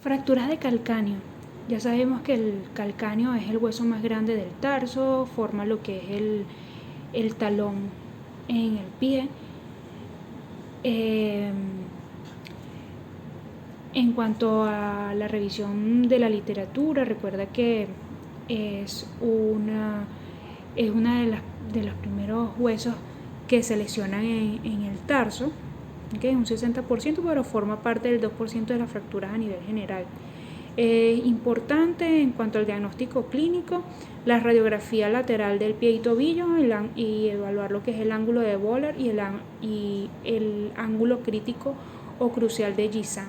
Fracturas de calcáneo. Ya sabemos que el calcáneo es el hueso más grande del tarso, forma lo que es el talón en el pie. En cuanto a la revisión de la literatura, recuerda que es una de los primeros huesos que se lesionan en el tarso, ¿okay? Un 60%, pero forma parte del 2% de las fracturas a nivel general. Importante en cuanto al diagnóstico clínico, la radiografía lateral del pie y tobillo y evaluar lo que es el ángulo de Wöhler y el ángulo crítico o crucial de Giesecke.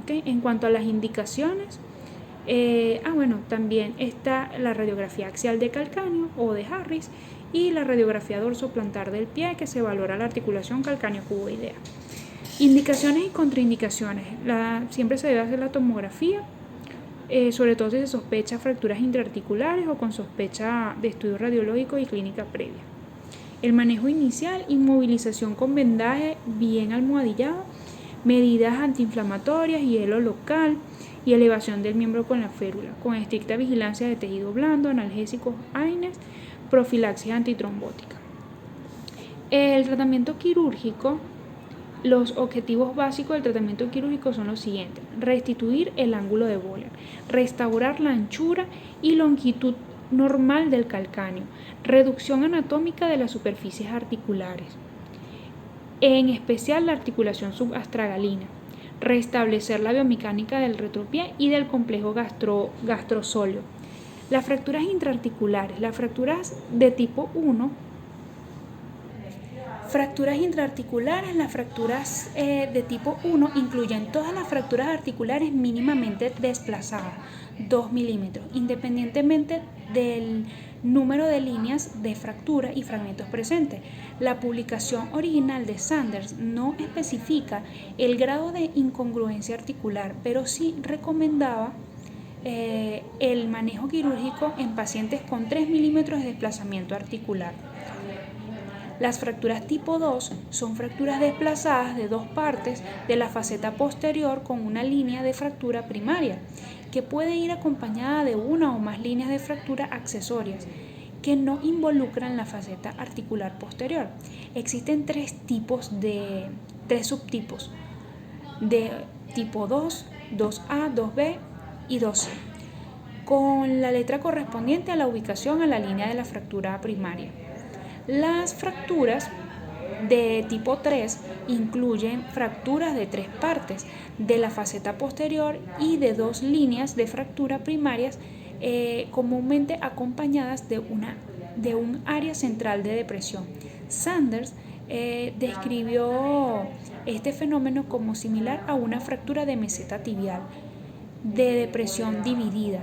¿Okay? En cuanto a las indicaciones, también está la radiografía axial de calcáneo o de Harris y la radiografía dorsoplantar del pie, que se valora la articulación calcáneo-cuboidea. Indicaciones y contraindicaciones. Siempre se debe hacer la tomografía, sobre todo si se sospecha fracturas intraarticulares o con sospecha de estudio radiológico y clínica previa. El manejo inicial, inmovilización con vendaje bien almohadillado, medidas antiinflamatorias, hielo local y elevación del miembro con la férula, con estricta vigilancia de tejido blando, analgésicos, AINES, profilaxis antitrombótica. El tratamiento quirúrgico. Los objetivos básicos del tratamiento quirúrgico son los siguientes: restituir el ángulo de Wöhler, restaurar la anchura y longitud normal del calcáneo, reducción anatómica de las superficies articulares, en especial la articulación subastragalina, restablecer la biomecánica del retropié y del complejo gastrosóleo. Las fracturas intraarticulares, las fracturas de tipo 1. Fracturas intraarticulares. Las fracturas de tipo 1 incluyen todas las fracturas articulares mínimamente desplazadas, 2 milímetros, independientemente del número de líneas de fractura y fragmentos presentes. La publicación original de Sanders no especifica el grado de incongruencia articular, pero sí recomendaba el manejo quirúrgico en pacientes con 3 milímetros de desplazamiento articular. Las fracturas tipo 2 son fracturas desplazadas de dos partes de la faceta posterior con una línea de fractura primaria, que puede ir acompañada de una o más líneas de fractura accesorias que no involucran la faceta articular posterior. Existen tres subtipos de tipo 2, 2A, 2B y 2C, con la letra correspondiente a la ubicación a la línea de la fractura primaria. Las fracturas de tipo 3 incluyen fracturas de tres partes de la faceta posterior y de dos líneas de fractura primarias, comúnmente acompañadas de un área central de depresión. Sanders describió este fenómeno como similar a una fractura de meseta tibial de depresión dividida.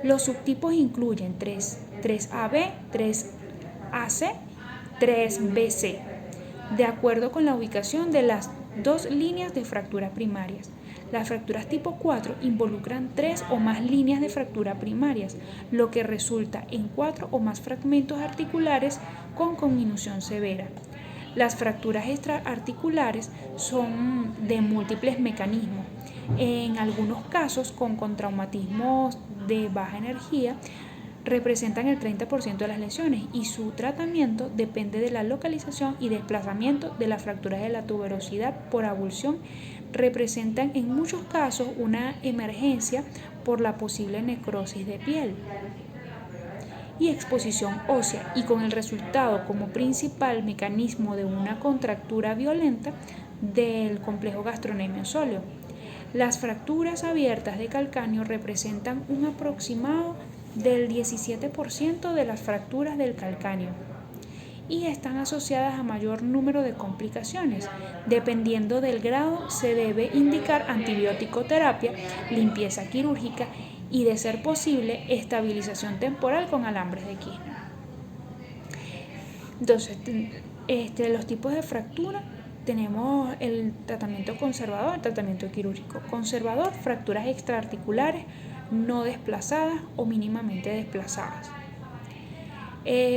Los subtipos incluyen 3AB, 3AC, 3BC, de acuerdo con la ubicación de las dos líneas de fractura primarias. Las fracturas tipo 4 involucran 3 o más líneas de fractura primarias, lo que resulta en 4 o más fragmentos articulares con conminución severa. Las fracturas extraarticulares son de múltiples mecanismos, en algunos casos con contraumatismos de baja energía, representan el 30% de las lesiones y su tratamiento depende de la localización y desplazamiento de las fracturas de la tuberosidad por avulsión. Representan en muchos casos una emergencia por la posible necrosis de piel y exposición ósea, y con el resultado como principal mecanismo de una contractura violenta del complejo gastrocnemio sóleo. Las fracturas abiertas de calcáneo representan un aproximado del 17% de las fracturas del calcáneo y están asociadas a mayor número de complicaciones. Dependiendo del grado, se debe indicar antibiótico terapia, limpieza quirúrgica y, de ser posible, estabilización temporal con alambres de Kirchner. Entonces, los tipos de fractura: tenemos el tratamiento conservador, el tratamiento quirúrgico. Conservador: fracturas extraarticulares no desplazadas o mínimamente desplazadas.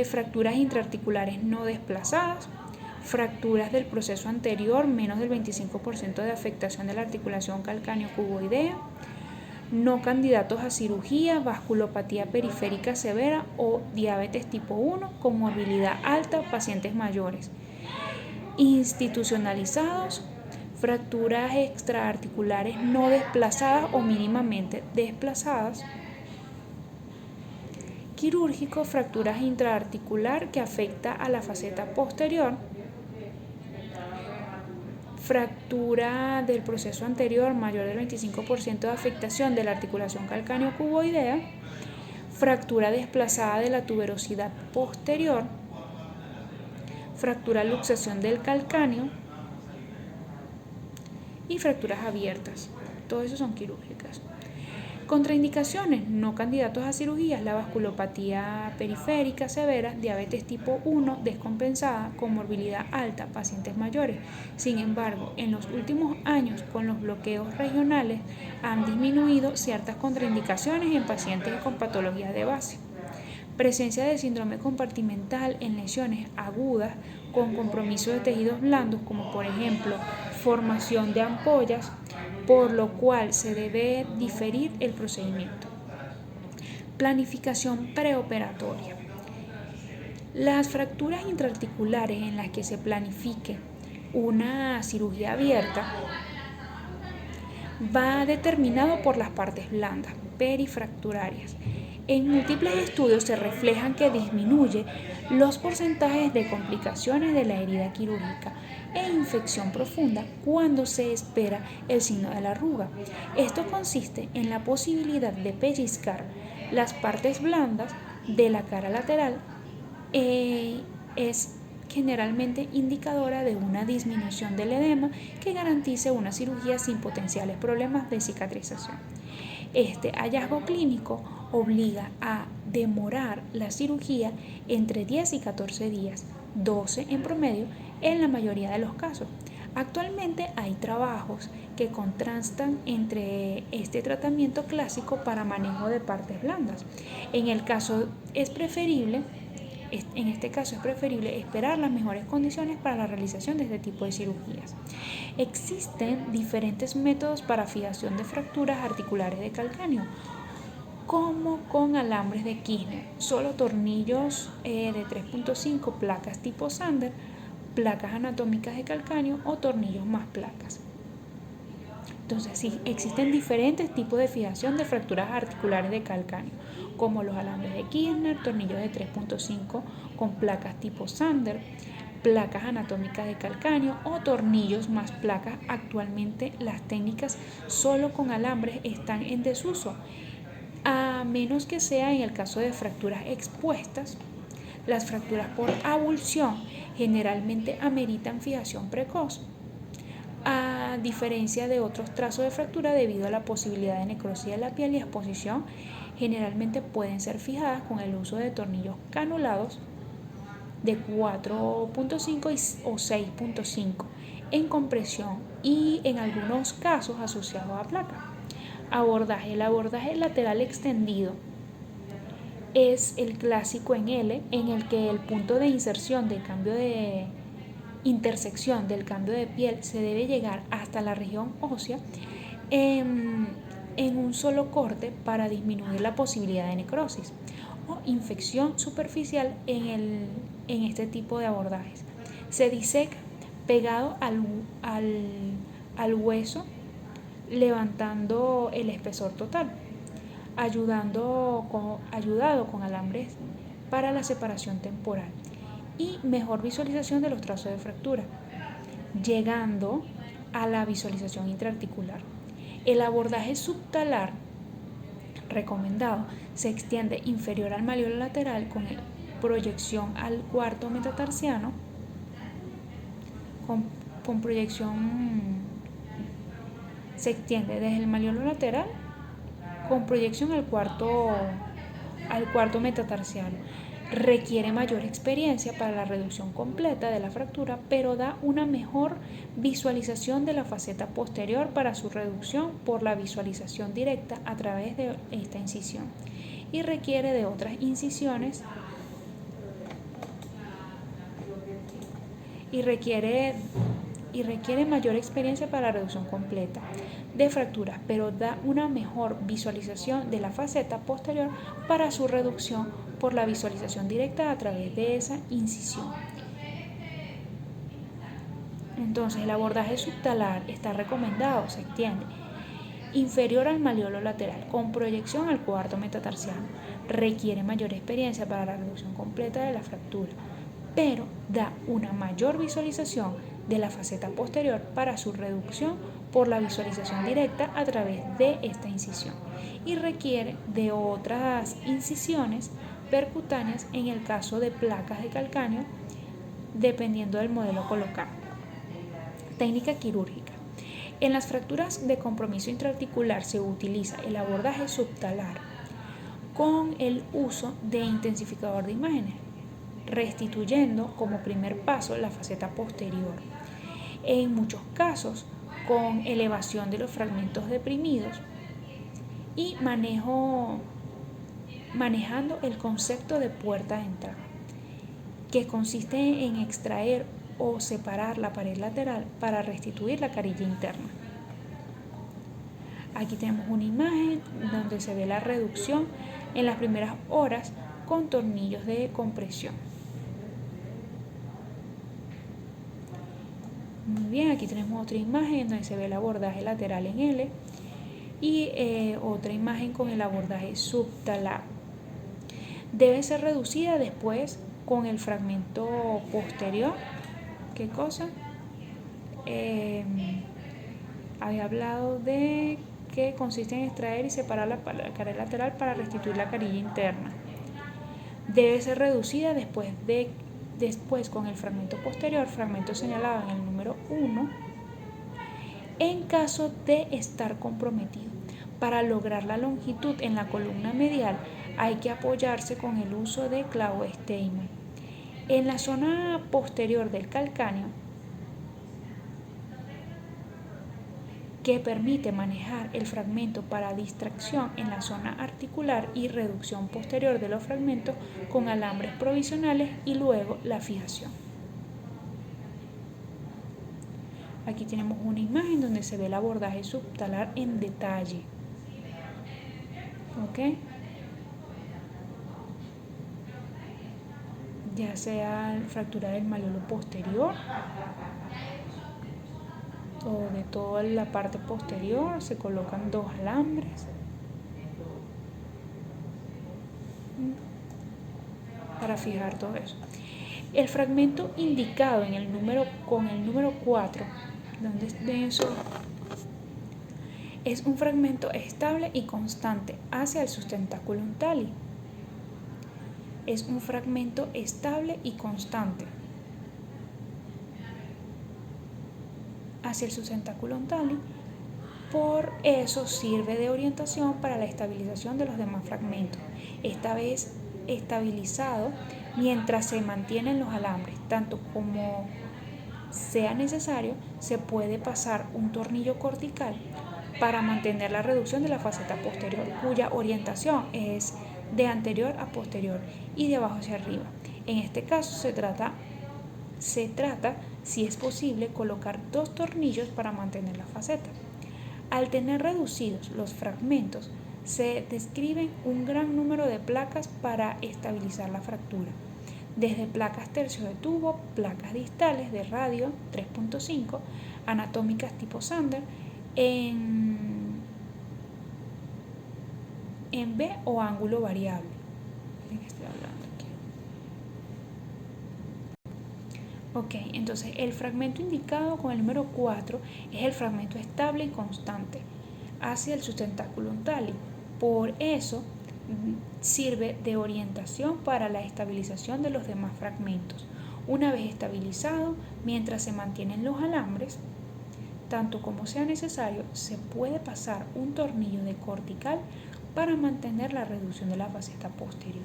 Fracturas intraarticulares no desplazadas, fracturas del proceso anterior, menos del 25% de afectación de la articulación calcáneo-cuboidea, no candidatos a cirugía, vasculopatía periférica severa o diabetes tipo 1 con morbilidad alta, pacientes mayores. Institucionalizados, fracturas extraarticulares no desplazadas o mínimamente desplazadas. Quirúrgico, fracturas intraarticular que afecta a la faceta posterior. Fractura del proceso anterior mayor del 25% de afectación de la articulación calcáneo-cuboidea. Fractura desplazada de la tuberosidad posterior. Fractura luxación del calcáneo y fracturas abiertas. Todos esos son quirúrgicas. Contraindicaciones, no candidatos a cirugías, la vasculopatía periférica severa, diabetes tipo 1 descompensada, con morbilidad alta, pacientes mayores. Sin embargo, en los últimos años, con los bloqueos regionales, han disminuido ciertas contraindicaciones en pacientes con patologías de base. Presencia de síndrome compartimental en lesiones agudas con compromiso de tejidos blandos, como por ejemplo formación de ampollas, por lo cual se debe diferir el procedimiento. Planificación preoperatoria. Las fracturas intraarticulares en las que se planifique una cirugía abierta va determinado por las partes blandas, perifracturarias. En múltiples estudios se reflejan que disminuye los porcentajes de complicaciones de la herida quirúrgica e infección profunda cuando se espera el signo de la arruga. Esto consiste en la posibilidad de pellizcar las partes blandas de la cara lateral. Es generalmente indicadora de una disminución del edema que garantice una cirugía sin potenciales problemas de cicatrización. Este hallazgo clínico obliga a demorar la cirugía entre 10 y 14 días, 12 en promedio en la mayoría de los casos. Actualmente hay trabajos que contrastan entre este tratamiento clásico para manejo de partes blandas. En este caso es preferible esperar las mejores condiciones para la realización de este tipo de cirugías. Existen diferentes métodos para fijación de fracturas articulares de calcáneo, como con alambres de Kirchner, solo tornillos de 3.5, placas tipo Sander, placas anatómicas de calcáneo o tornillos más placas. Entonces, sí, existen diferentes tipos de fijación de fracturas articulares de calcáneo, como los alambres de Kirchner, tornillos de 3.5 con placas tipo Sander, placas anatómicas de calcáneo o tornillos más placas. Actualmente las técnicas solo con alambres están en desuso, a menos que sea en el caso de fracturas expuestas. Las fracturas por avulsión generalmente ameritan fijación precoz, a diferencia de otros trazos de fractura debido a la posibilidad de necrosis de la piel y exposición. Generalmente pueden ser fijadas con el uso de tornillos canulados de 4.5 o 6.5 en compresión y en algunos casos asociados a placa. Abordaje. El abordaje lateral extendido es el clásico en L, en el que el punto de inserción del cambio de intersección del cambio de piel se debe llegar hasta la región ósea en un solo corte para disminuir la posibilidad de necrosis o infección superficial en este tipo de abordajes. Se diseca pegado al hueso, levantando el espesor total, ayudado con alambres para la separación temporal y mejor visualización de los trazos de fractura, llegando a la visualización intraarticular. El abordaje subtalar recomendado se extiende inferior al malleolo lateral con proyección al cuarto metatarsiano, con proyección se extiende desde el malleolo lateral con proyección al cuarto metatarsiano. Requiere mayor experiencia para la reducción completa de la fractura, pero da una mejor visualización de la faceta posterior para su reducción por la visualización directa a través de esta incisión, y requiere de otras incisiones y requiere mayor experiencia para la reducción completa de fracturas, pero da una mejor visualización de la faceta posterior para su reducción por la visualización directa a través de esa incisión. Entonces, el abordaje subtalar está recomendado, se extiende, inferior al malleolo lateral, con proyección al cuarto metatarsiano. Requiere mayor experiencia para la reducción completa de la fractura, pero da una mayor visualización de la faceta posterior para su reducción por la visualización directa a través de esta incisión y requiere de otras incisiones percutáneas en el caso de placas de calcáneo, dependiendo del modelo colocado. Técnica quirúrgica. En las fracturas de compromiso intraarticular se utiliza el abordaje subtalar con el uso de intensificador de imágenes, restituyendo como primer paso la faceta posterior. En muchos casos, con elevación de los fragmentos deprimidos y manejando el concepto de puerta de entrada, que consiste en extraer o separar la pared lateral para restituir la carilla interna. Aquí tenemos una imagen donde se ve la reducción en las primeras horas con tornillos de compresión. Muy bien, aquí tenemos otra imagen donde se ve el abordaje lateral en L y otra imagen con el abordaje subtalar. Debe ser reducida después con el fragmento posterior. ¿Qué cosa? Había hablado de que consiste en extraer y separar la carilla lateral para restituir la carilla interna. Debe ser reducida después con el fragmento posterior, fragmento señalado en el número 1, en caso de estar comprometido. Para lograr la longitud en la columna medial hay que apoyarse con el uso de clavo Steinmann. En la zona posterior del calcáneo, que permite manejar el fragmento para distracción en la zona articular y reducción posterior de los fragmentos con alambres provisionales y luego la fijación. Aquí tenemos una imagen donde se ve el abordaje subtalar en detalle. ¿Ok? Ya sea fractura del malleolo posterior o de toda la parte posterior, se colocan 2 alambres para fijar todo eso. El fragmento indicado con el número 4, donde es denso, es un fragmento estable y constante hacia el sustentáculum tali. Es un fragmento estable y constante hacia el sustentáculum tali. Por eso sirve de orientación para la estabilización de los demás fragmentos. Esta vez estabilizado mientras se mantienen los alambres, tanto como sea necesario, se puede pasar un tornillo cortical para mantener la reducción de la faceta posterior, cuya orientación es de anterior a posterior y de abajo hacia arriba. En este caso se trata, si es posible, colocar 2 tornillos para mantener la faceta. Al tener reducidos los fragmentos, se describen un gran número de placas para estabilizar la fractura, desde placas tercio de tubo, placas distales de radio 3.5, anatómicas tipo Sander, en B o ángulo variable. ¿De qué estoy hablando aquí? Ok, entonces el fragmento indicado con el número 4 es el fragmento estable y constante hacia el sustentáculum tali. Por eso sirve de orientación para la estabilización de los demás fragmentos. Una vez estabilizado, mientras se mantienen los alambres, tanto como sea necesario, se puede pasar un tornillo de cortical para mantener la reducción de la faceta posterior,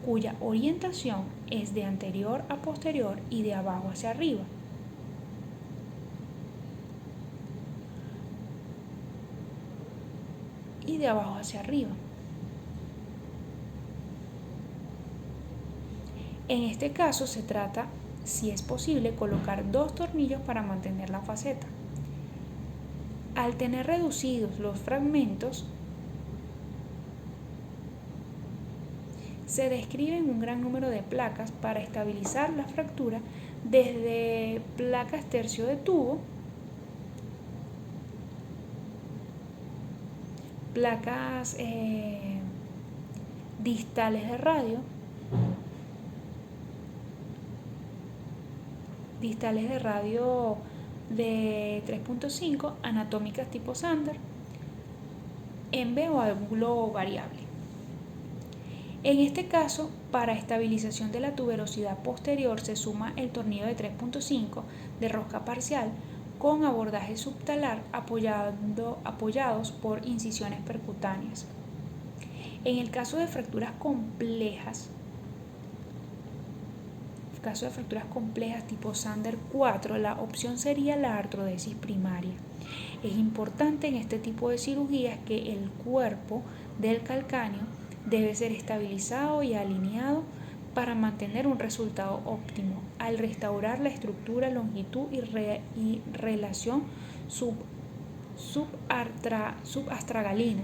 cuya orientación es de anterior a posterior y de abajo hacia arriba. En este caso se trata si es posible, colocar 2 tornillos para mantener la faceta. Al tener reducidos los fragmentos, se describen un gran número de placas para estabilizar la fractura, desde placas tercio de tubo, placas distales de radio, de 3.5, anatómicas tipo Sander, en V o ángulo variable. En este caso, para estabilización de la tuberosidad posterior se suma el tornillo de 3.5 de rosca parcial con abordaje subtalar apoyados por incisiones percutáneas. En el caso de fracturas complejas tipo Sander 4, la opción sería la artrodesis primaria. Es importante en este tipo de cirugías que el cuerpo del calcáneo debe ser estabilizado y alineado para mantener un resultado óptimo al restaurar la estructura, longitud y relación subastragalina.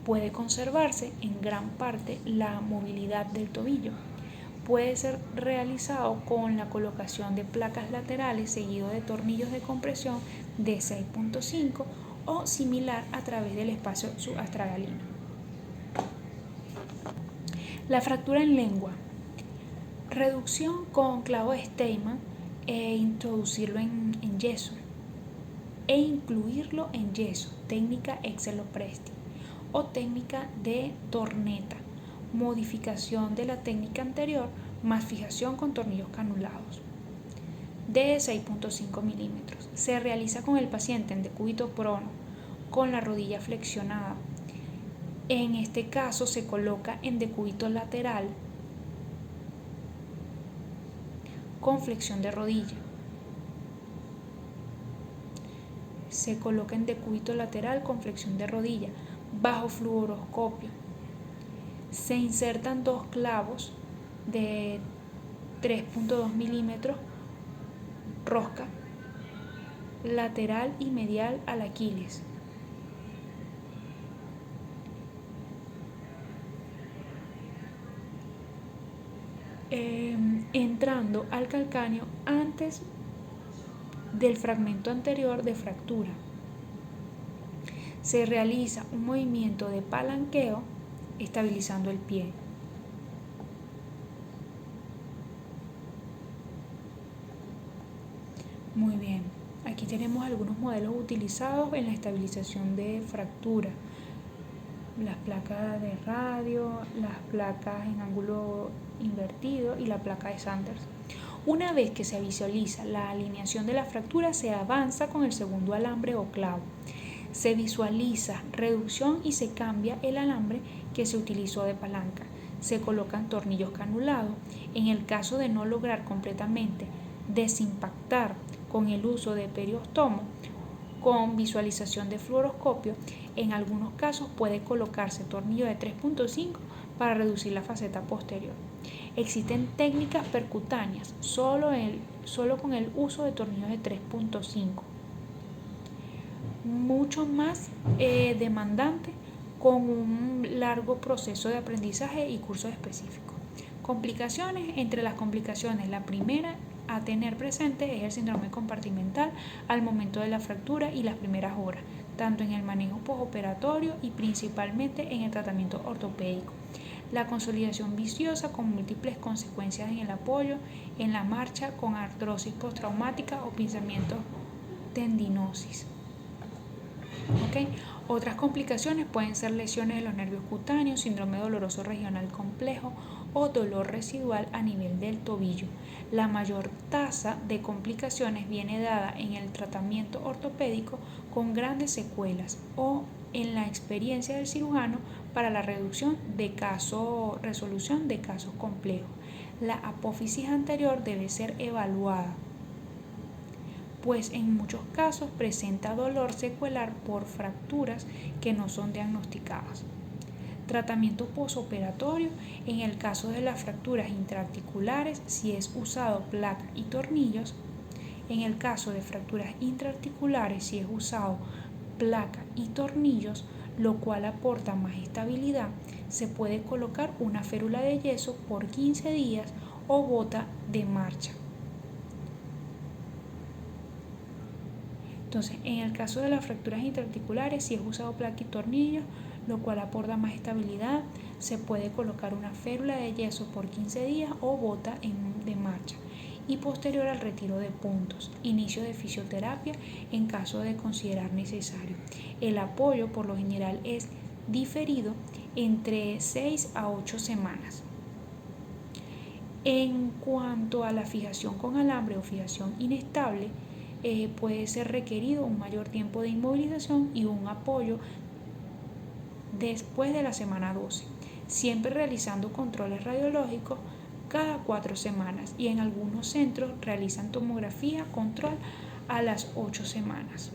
Puede conservarse en gran parte la movilidad del tobillo. Puede ser realizado con la colocación de placas laterales seguido de tornillos de compresión de 6.5 o similar a través del espacio subastragalino. La fractura en lengua. Reducción con clavo de Steinmann e introducirlo en yeso e incluirlo en yeso, técnica Excelopresti o técnica de torneta, modificación de la técnica anterior más fijación con tornillos canulados de 6.5 milímetros. Se realiza con el paciente en decúbito prono, con la rodilla flexionada. En este caso se coloca en decúbito lateral con flexión de rodilla. Se coloca en decúbito lateral con flexión de rodilla, bajo fluoroscopio. Se insertan 2 clavos de 3.2 milímetros, rosca, lateral y medial al Aquiles. Entrando al calcáneo antes del fragmento anterior de fractura. Se realiza un movimiento de palanqueo estabilizando el pie. Muy bien, aquí tenemos algunos modelos utilizados en la estabilización de fractura. Las placas de radio, las placas en ángulo invertido y la placa de Sanders. Una vez que se visualiza la alineación de la fractura, se avanza con el segundo alambre o clavo. Se visualiza reducción y se cambia el alambre que se utilizó de palanca. Se colocan tornillos canulados. En el caso de no lograr completamente desimpactar con el uso de periostomo, con visualización de fluoroscopio, en algunos casos puede colocarse tornillo de 3.5 para reducir la faceta posterior. Existen técnicas percutáneas solo con el uso de tornillos de 3.5. Mucho más demandante, con un largo proceso de aprendizaje y cursos específicos. Complicaciones. Entre las complicaciones, la primera a tener presente es el síndrome compartimental al momento de la fractura y las primeras horas, tanto en el manejo postoperatorio y principalmente en el tratamiento ortopédico. La consolidación viciosa con múltiples consecuencias en el apoyo, en la marcha, con artrosis postraumática o pinzamiento tendinosis. ¿Okay? Otras complicaciones pueden ser lesiones de los nervios cutáneos, síndrome doloroso regional complejo o dolor residual a nivel del tobillo. La mayor tasa de complicaciones viene dada en el tratamiento ortopédico con grandes secuelas o en la experiencia del cirujano para la resolución de casos complejos. La apófisis anterior debe ser evaluada, pues en muchos casos presenta dolor secuelar por fracturas que no son diagnosticadas. Tratamiento posoperatorio: en el caso de las fracturas intraarticulares, si es usado placa y tornillos. En el caso de fracturas intraarticulares, si es usado placa y tornillos, lo cual aporta más estabilidad, se puede colocar una férula de yeso por 15 días o bota de marcha. Entonces, en el caso de las fracturas intraarticulares, si es usado placa y tornillos, lo cual aporta más estabilidad, se puede colocar una férula de yeso por 15 días o bota de marcha. Y posterior al retiro de puntos, inicio de fisioterapia en caso de considerar necesario. El apoyo por lo general es diferido entre 6 a 8 semanas. En cuanto a la fijación con alambre o fijación inestable, puede ser requerido un mayor tiempo de inmovilización y un apoyo después de la semana 12, siempre realizando controles radiológicos cada 4 semanas, y en algunos centros realizan tomografía control a las 8 semanas.